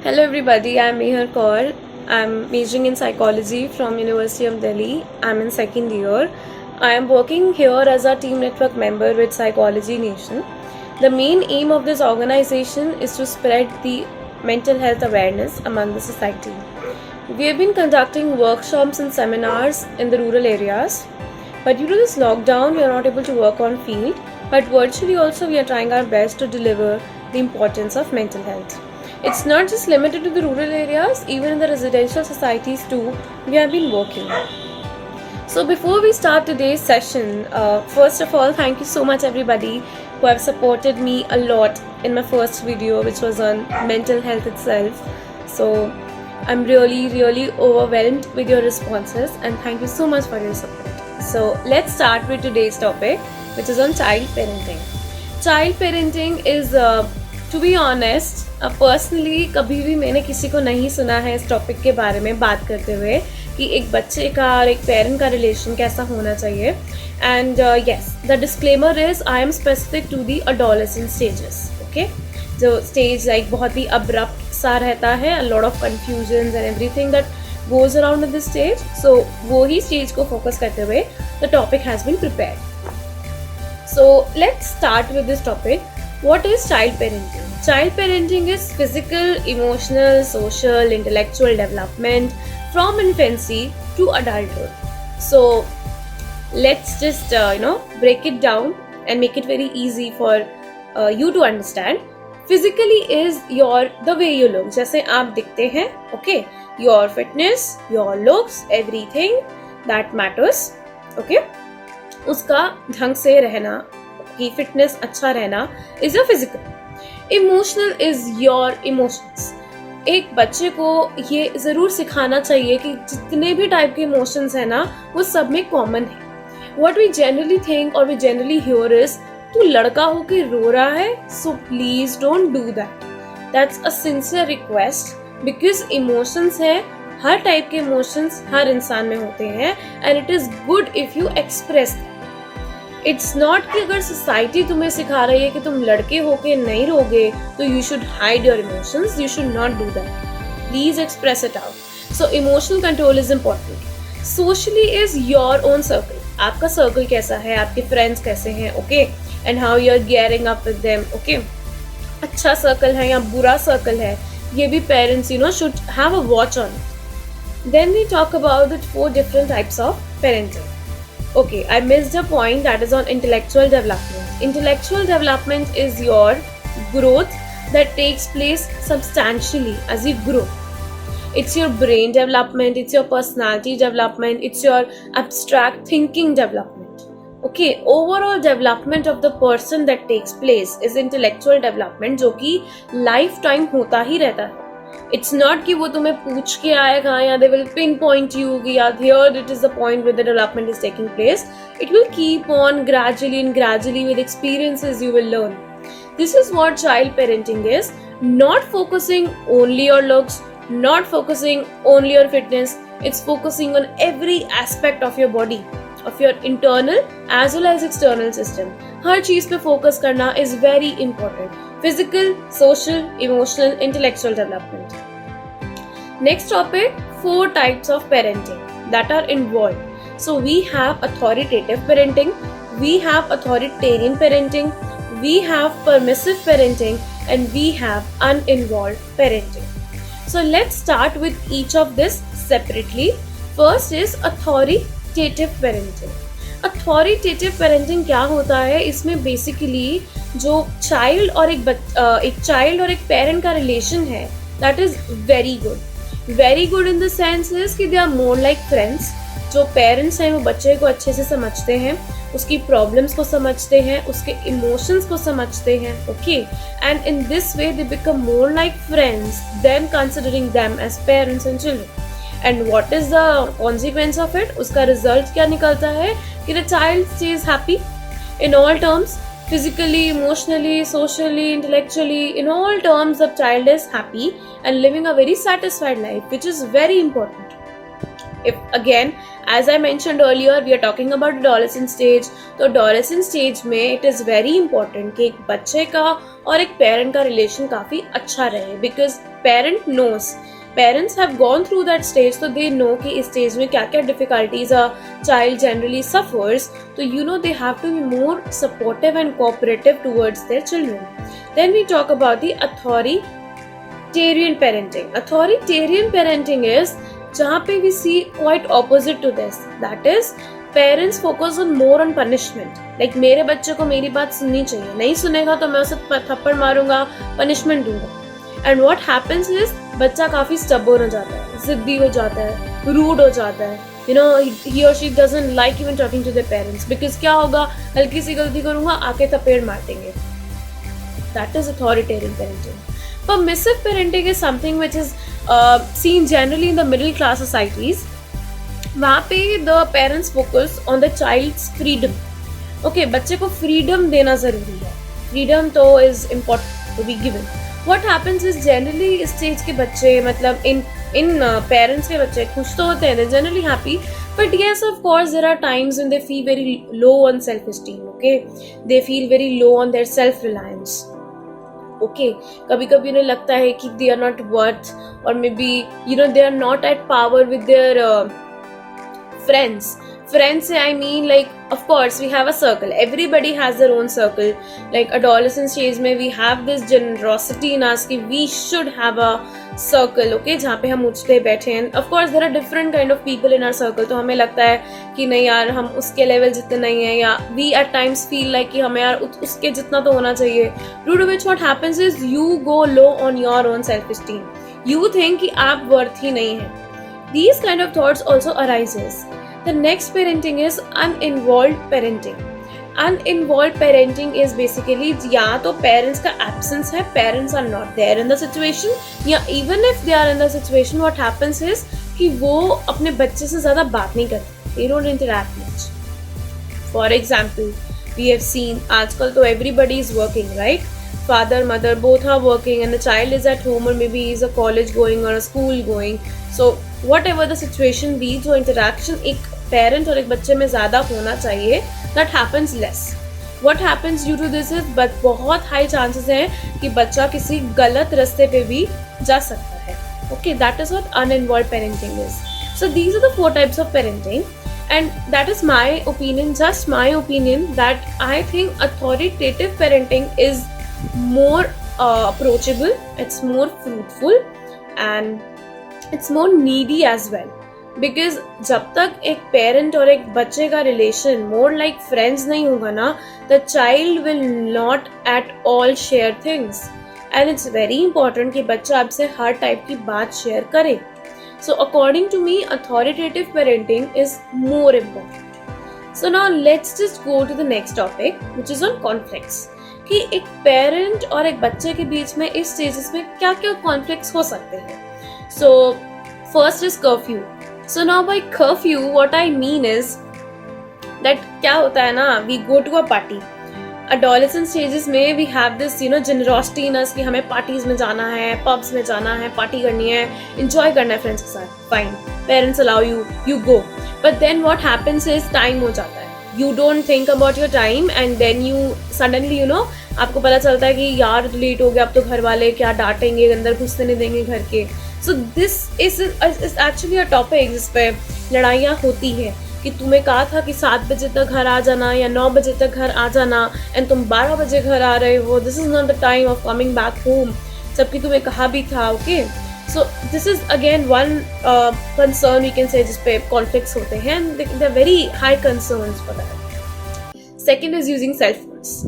Hello everybody, I'm Mihar Kaur. I'm majoring in psychology from University of Delhi. I'm in second year. I am working here as a team network member with Psychology Nation. The main aim of this organization is to spread the mental health awareness among the society. We have been conducting workshops and seminars in the rural areas, but due to this lockdown, we are not able to work on field, but virtually also we are trying our best to deliver the importance of mental health. It's not just limited to the rural areas, even in the residential societies too, we have been working. So before we start today's session, first of all, thank you so much everybody who have supported me a lot in my first video, which was on mental health itself. So I'm really overwhelmed with your responses and thank you so much for your support. So let's start with today's topic, which is on child parenting. Child parenting is, to be honest, personally कभी भी मैंने किसी को नहीं सुना है इस topic के बारे में बात करते हुए कि एक बच्चे का और एक पेरेंट का रिलेशन कैसा होना चाहिए. And yes, the disclaimer is I am specific to the adolescent stages. Okay, जो स्टेज लाइक बहुत ही अब्रप्ट सा रहता है, a lot of confusion and everything that goes around in this stage. So वो ही स्टेज को फोकस करते हुए the topic has been prepared. So let's start with this topic. What is child parenting? Child parenting is physical, emotional, social, intellectual development from infancy to adulthood. So let's just break it down and make it very easy for you to understand. Physically is the way you look. जैसे आप दिखते हैं, okay? Your fitness, your looks, everything that matters, okay? उसका ढंग से रहना, की fitness अच्छा रहना is your physical. Emotional is your emotions. एक बच्चे को ये ज़रूर सिखाना चाहिए कि जितने भी टाइप के इमोशंस हैं ना, वो सब में कॉमन है. व्हाट वी जनरली थिंक और वी जनरली हियर इज, तू लड़का हो के रो रहा है, so please don't do that. That's a sincere request, because emotions है, हर टाइप के इमोशंस हर इंसान में होते हैं and it is good if you express. It's not कि अगर सोसाइटी तुम्हें सिखा रही है कि तुम लड़के होके नहीं रोगे तो you should hide your emotions. You should not do that. Please express it out. So emotional control is important. Socially is your own circle. आपका सर्कल कैसा है, आपके फ्रेंड्स कैसे हैं, okay, and how you are gearing up with them, okay. अच्छा circle है या बुरा सर्कल है, ये भी parents should have a watch on it. Then we talk about the 4 different types of parenting. Okay, I missed a point, that is on intellectual development. Intellectual development is your growth that takes place substantially as you grow. It's your brain development, it's your personality development, it's your abstract thinking development. Okay, overall development of the person that takes place is intellectual development, जो कि lifetime होता ही रहता है. It's not कि वो तुम्हें पूछ के आएगा या they will pinpoint you कि here it is the point where the development is taking place. It will keep on gradually with experiences you will learn. This is what child parenting is. Not focusing only on looks, not focusing only on fitness. It's focusing on every aspect of your body, of your internal as well as external system. हर चीज पे focus करना is very important. Physical, social, emotional, intellectual development. Next topic, 4 types of parenting that are involved. So we have authoritative parenting, we have authoritarian parenting, we have permissive parenting, and we have uninvolved parenting. So let's start with each of this separately. First is authoritative parenting. Authoritative parenting क्या होता है, इसमें basically जो child और एक child और एक parent का रिलेशन है, that is very good in the sense is कि they are more like friends. जो पेरेंट्स हैं वो बच्चे को अच्छे से समझते हैं, उसकी प्रॉब्लम्स को समझते हैं, उसके इमोशंस को समझते हैं, okay, and in this way they become more like friends then considering them as parents and children. And what is the consequence of it? उसका result क्या निकलता है कि the child stays happy in all terms, physically, emotionally, socially, intellectually, in all terms the child is happy and living a very satisfied life, which is very important. if again as I mentioned earlier we are talking about adolescent stage, तो adolescent stage में it is very important कि एक बच्चे का और एक parent का relation काफी अच्छा रहे, because parents have gone through that stage, so they know कि इस stage में क्या क्या difficulties a child generally suffers, तो they have to be more supportive and cooperative towards their children. Then we talk about the authoritarian parenting. Authoritarian parenting is जहाँ पे we see quite opposite to this, that is parents focus on more on punishment. Like मेरे बच्चे को मेरी बात सुननी चाहिए, नहीं सुनेगा तो मैं उसे थप्पड़ मारूंगा, punishment दूंगा. And what happens is बच्चा काफी stubborn हो जाता है, जिद्दी हो जाता है, rude हो जाता है. He or she doesn't like even talking to their parents because क्या होगा, हल्की सी गलती करूंगा आके थप्पड़ मार देंगे. That is authoritarian parenting. Permissive parenting is something which is seen generally in the middle class societies. वहाँ पे the parents focus on the child's freedom. Okay, बच्चे को freedom देना जरूरी है. Freedom तो is important to be given. What happens is generally इस stage के बच्चे मतलब इन parents के बच्चे खुश तो होते हैं, they're generally happy, but yes, of course there are times when they feel very low on self-esteem. Okay, they feel very low on their self-reliance. Okay, कभी कभी उन्हें लगता है कि they are not worth, or maybe they are not at power with their friends. Friends I mean like of course we have a circle, everybody has their own circle. Like adolescent stage में we have this generosity in us कि we should have a circle, okay, जहाँ पे हम उठते बैठे हैं. Of course there are different kind of people in our circle, तो हमें लगता है कि नहीं यार हम उसके लेवल जितने नहीं हैं, या we at times feel like कि हमें यार उसके जितना तो होना चाहिए. Due to which what happens is you go low on your own self-esteem. You think कि आप worth ही नहीं हैं. These kind of thoughts also arises. The next parenting is uninvolved parenting. Uninvolved parenting is basically या तो parents का absence है, parents are not there in the situation, या even if they are in the situation, what happens is कि वो अपने बच्चे से ज़्यादा बात नहीं करते. They don't interact much. For example, we have seen आजकल तो everybody is working, right? Father, mother, both are working, and the child is at home, or maybe he is a college going or a school going. So whatever the situation be, जो interaction एक parent और एक बच्चे में ज़्यादा होना चाहिए, that happens less. What happens due to this is but बहुत high chances हैं कि बच्चा किसी गलत रास्ते पे भी जा सकता है. Okay, that is what uninvolved parenting is. So these are the 4 types of parenting, and that is my opinion, just my opinion, that I think authoritative parenting is more approachable, it's more fruitful, and it's more needy as well. Because जब तक एक parent और एक बच्चे का relation मोर like friends नहीं होगा ना, the child will not at all share things, and it's very important कि बच्चा आपसे हर टाइप की बात शेयर करे. So according to me authoritative parenting is more important. So now let's just go to the next topic which is on conflicts. कि एक parent और एक बच्चे के बीच में इस स्टेजेस में क्या क्या कॉन्फ्लिक्ट्स हो सकते हैं. So first is curfew. So now by curfew, what I mean is that क्या होता है ना, we go to a party. Adolescent stages में we have this generosity in us कि हमें parties में जाना है, pubs में जाना है, party करनी है, enjoy करना है friends के साथ. Fine, parents allow you, you go. But then what happens is time हो जाता है. You don't think about your time, and then you suddenly आपको पता चलता है कि यार लेट हो गया, अब तो घर वाले क्या डांटेंगे, अंदर घुसने नहीं देंगे घर के. So this is actually a topic जिस पे लड़ाइयाँ होती हैं कि तुम्हें कहा था कि 7 बजे तक घर आ जाना या 9 बजे तक घर आ जाना, एंड तुम 12 बजे घर आ रहे हो. This is not the time of coming back home, जबकि तुम्हें कहा भी था. Okay, so this is again one concern we can say जिस पे कॉन्फ्लिक्ट्स होते हैं, they are very high concerns for that. Second is using cell phones.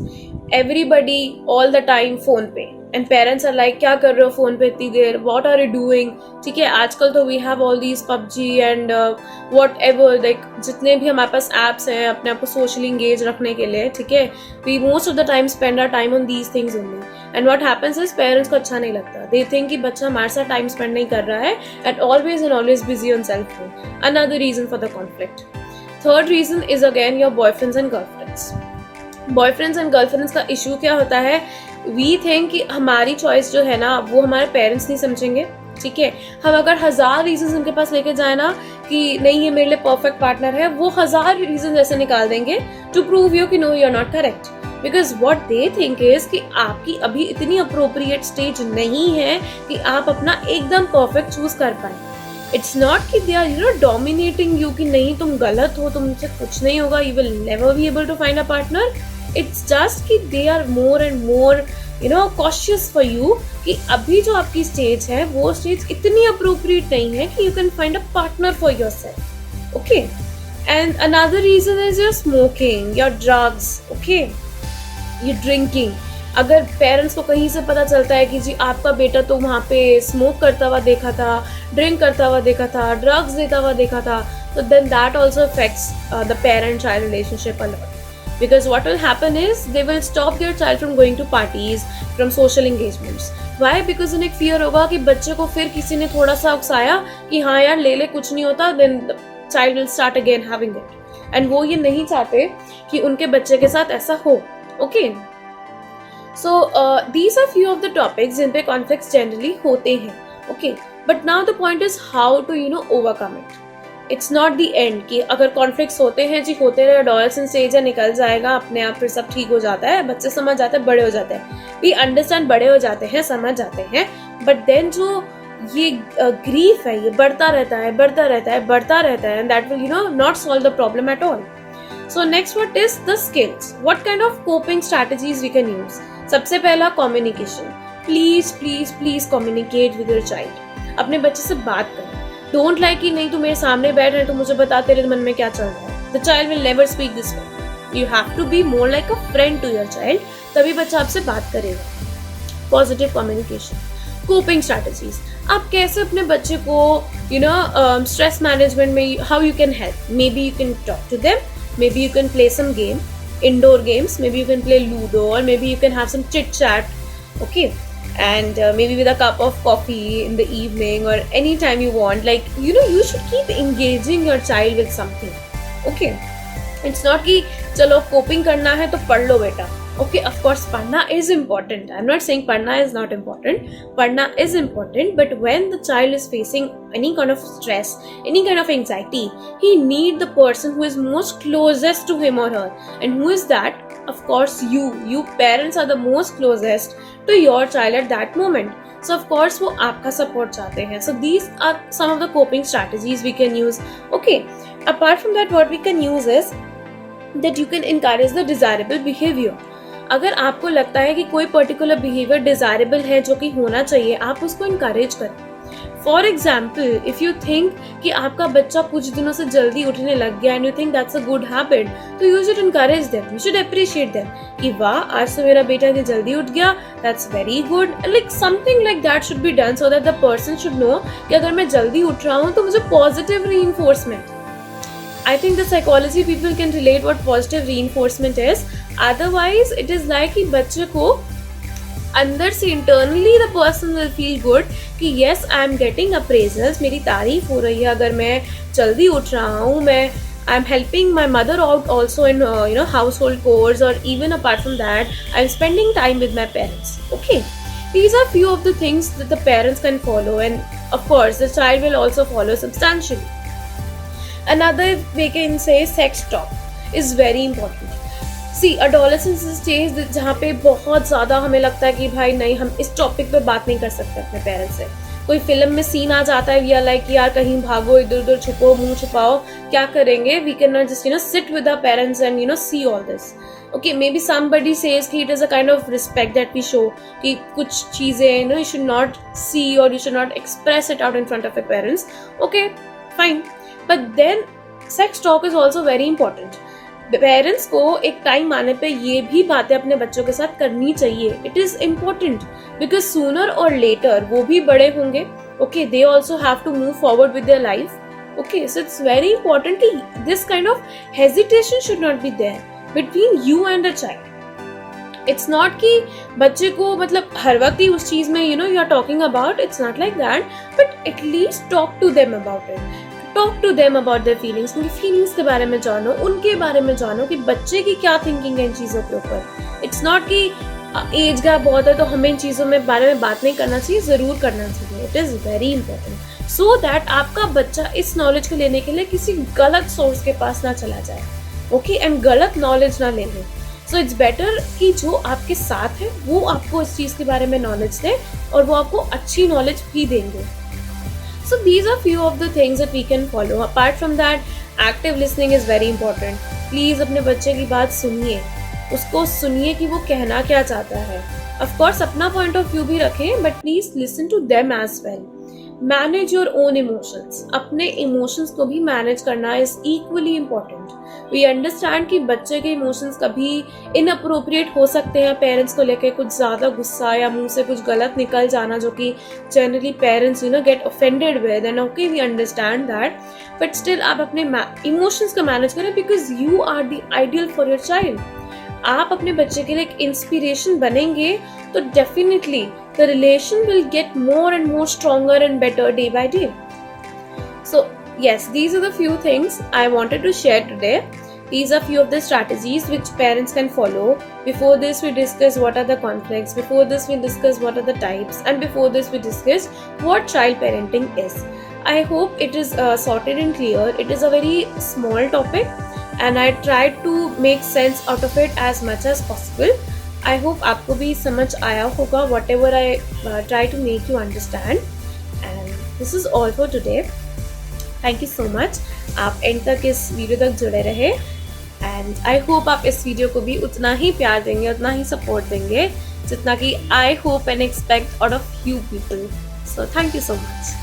Everybody all the time phone पे, एंड पेरेंट्स आर लाइक क्या कर रहे हो phone पे इतनी देर, व्हाट आर यू डूइंग. ठीक है, आजकल तो we have all these PUBG and whatever, like जितने भी हमारे पास एप्स हैं अपने आप को सोशली इंगेज रखने के लिए. ठीक है, we most of the time spend our time on these things only, and what happens is parents को अच्छा नहीं लगता. दे थिंक कि बच्चा हमारे साथ टाइम स्पेंड नहीं कर रहा है, and always busy on cell phone. Another reason for the conflict. Third reason is again your boyfriends and girlfriends. Boyfriends and girlfriends का इशू क्या होता है, वी थिंक कि हमारी चॉइस जो है ना वो हमारे पेरेंट्स नहीं समझेंगे. ठीक है, हम अगर 1000 रीजन उनके पास लेके जाए ना कि नहीं ये मेरे लिए परफेक्ट पार्टनर है, वो 1000 रीजन ऐसे निकाल देंगे टू प्रूव यू कि no you are not correct, because what they think is कि आपकी अभी इतनी अप्रोप्रिएट स्टेज नहीं है कि आप अपना एकदम परफेक्ट चूज कर पाए. इट्स नॉट कि दे आर डोमिनेटिंग यू कि नहीं तुम गलत हो, तुमसे कुछ नहीं होगा, you will never be able to find a partner. It's just कि they are more and more cautious for you कि अभी जो आपकी स्टेज है वो स्टेज इतनी अप्रोप्रिएट नहीं है कि you can find a partner for yourself. Okay, and another reason is your smoking, your drugs, okay, ये ड्रिंकिंग. अगर पेरेंट्स को कहीं से पता चलता है कि जी आपका बेटा तो वहाँ पे स्मोक करता हुआ देखा था, ड्रिंक करता हुआ देखा था, ड्रग्स देता हुआ देखा था, तो then that also affects the parent child relationship a lot. Because what will happen is they will stop their child from going to parties, from social engagements. Why? Because उन्हें fear होगा कि बच्चे को फिर किसी ने थोड़ा सा उकसाया कि हाँ यार ले कुछ नहीं होता, then the child will start again having it. And वो ये नहीं चाहते कि उनके बच्चे के साथ ऐसा हो. Okay. So these are few of the topics जिन पे conflicts generally होते हैं. Okay. But now the point is how to overcome it. It's not the and कि अगर कॉन्फ्लिक्ट्स होते हैं जी होते रहे, एडोलसेंट स्टेज है, निकल जाएगा अपने आप, फिर सब ठीक हो जाता है, बच्चे समझ जाते हैं, बड़े हो जाते हैं. वी अंडरस्टैंड, बड़े हो जाते हैं, समझ जाते हैं, बट देन जो ये ग्रीफ है ये बढ़ता रहता है, बढ़ता रहता है, बढ़ता रहता है, and that will not solve the problem at all. So next what is the skills, what kind of coping strategies we can use. सबसे पहला communication. Please please please communicate with your child. अपने बच्चे से बात करें. Don't like कि नहीं तू मेरे सामने बैठ रहे तो मुझे बता तेरे मन में क्या चल रहा है. The child will never speak this way. You have to be more like a friend to your child, तभी बच्चा आपसे बात करेगा. Positive communication. Coping strategies. आप कैसे अपने बच्चे को स्ट्रेस मैनेजमेंट में how you can help. Maybe you can talk to them, maybe you can play some game, indoor games, maybe you can play Ludo, or maybe you can have some chit chat, okay, and maybe with a cup of coffee in the evening or any time you want. Like you should keep engaging your child with something. Okay, it's not कि चलो coping करना है तो पढ़ लो बेटा. Okay, of course पढ़ना is important. I'm not saying पढ़ना is not important. पढ़ना is important, but when the child is facing any kind of stress, any kind of anxiety, he need the person who is most closest to him or her. And who is that? Of course you. You parents are the most closest to your child at that moment. So of course वो आपका support चाहते हैं. So these are some of the coping strategies we can use. Okay, apart from that what we can use is that you can encourage the desirable behavior. अगर आपको लगता है कि कोई पर्टिकुलर बिहेवियर डिजायरेबल है जो कि होना चाहिए, आप उसको इनकरेज करें. For example, if you think कि आपका बच्चा कुछ दिनों से जल्दी उठने लग गया and you think that's a good habit, तो you should encourage them, you should appreciate them कि वाह आज तो मेरा बेटा इतनी जल्दी उठ गया, that's very good. Like something like that should be done so that the person should know कि अगर मैं जल्दी उठ रहा हूँ तो मुझे positive reinforcement. I think the psychology people can relate what positive reinforcement is. Otherwise, it is like कि बच्चे को अंदर से internally the person will feel good कि yes I am getting appraisals, मेरी तारीफ हो रही है अगर मैं जल्दी उठ रहा हूँ, मैं I am helping my mother out also in household chores, or even apart from that I am spending time with my parents. Okay, these are few of the things that the parents can follow, and of course the child will also follow substantially. Another we can say sex talk is very important. See, adolescence stage जहाँ पे बहुत ज़्यादा हमें लगता है कि भाई नहीं हम इस टॉपिक पे बात नहीं कर सकते अपने पेरेंट्स से. कोई फिल्म में सीन आ जाता है, वी आर लाइक यार कहीं भागो, इधर उधर छुपो, मुंह छुपाओ, क्या करेंगे. We can not just sit with our parents and see all this. Okay, maybe somebody says कि it is a kind of respect that we show कि कुछ चीज़ें you should not see or you should not express it out in front of your parents. Okay, fine. But then sex talk is also very important. Parents को एक time आने पे ये भी बातें अपने बच्चों के साथ करनी चाहिए. It is important because sooner or later वो भी बड़े होंगे. Okay, they also have to move forward with their life. Okay, so it's very important कि this kind of hesitation should not be there between you and the child. It's not कि बच्चे को मतलब हर वक्त ही उस चीज में you are talking about. It's not like that, but at least talk to them about it. Talk to them about their feelings. उनकी feelings के बारे में जानो, उनके बारे में जानो कि बच्चे की क्या थिंकिंग है इन चीज़ों के ऊपर. इट्स नॉट कि एज गैप बहुत है तो हमें इन चीज़ों में बारे में बात नहीं करना चाहिए, ज़रूर करना चाहिए। It is very important so that आपका बच्चा इस नॉलेज को लेने के लिए किसी गलत सोर्स के पास ना चला जाए, ओके, एंड गलत नॉलेज ना ले ले। सो इट्स बेटर कि जो आपके साथ है वो आपको इस चीज़ के बारे में नॉलेज दे और वो आपको अच्छी नॉलेज भी देंगे। So these are few of the things that we can follow. Apart from that, active listening is very important. Please अपने बच्चे की बात सुनिए, उसको सुनिए कि वो कहना क्या चाहता है। Of course अपना point of view भी रखें, but please listen to them as well. Manage your own emotions. अपने emotions को भी manage करना is equally important. We understand कि बच्चे के emotions कभी inappropriate हो सकते हैं, पेरेंट्स को लेके कुछ ज़्यादा गुस्सा या मुंह से कुछ गलत निकल जाना जो कि generally parents get offended with, and okay we understand that, but still आप अपने emotions को manage करें because you are the ideal for your child. आप अपने बच्चे के लिए एक इंस्पिरेशन बनेंगे तो definitely the relation will get more and more stronger and better day by day. So yes, these are the few things I wanted to share today. These are few of the strategies which parents can follow. Before this we discussed what are the conflicts, before this we discussed what are the types, and before this we discussed what child parenting is. I hope it is sorted and clear. It is a very small topic and I tried to make sense out of it as much as possible. I hope आपको भी समझ आया होगा whatever I try to make you understand. And this is all for today. Thank you so much. आप and तक इस video तक जुड़े रहे and I hope आप इस वीडियो को भी उतना ही प्यार देंगे, उतना ही सपोर्ट देंगे जितना कि I hope and expect out of you people. So thank you so much.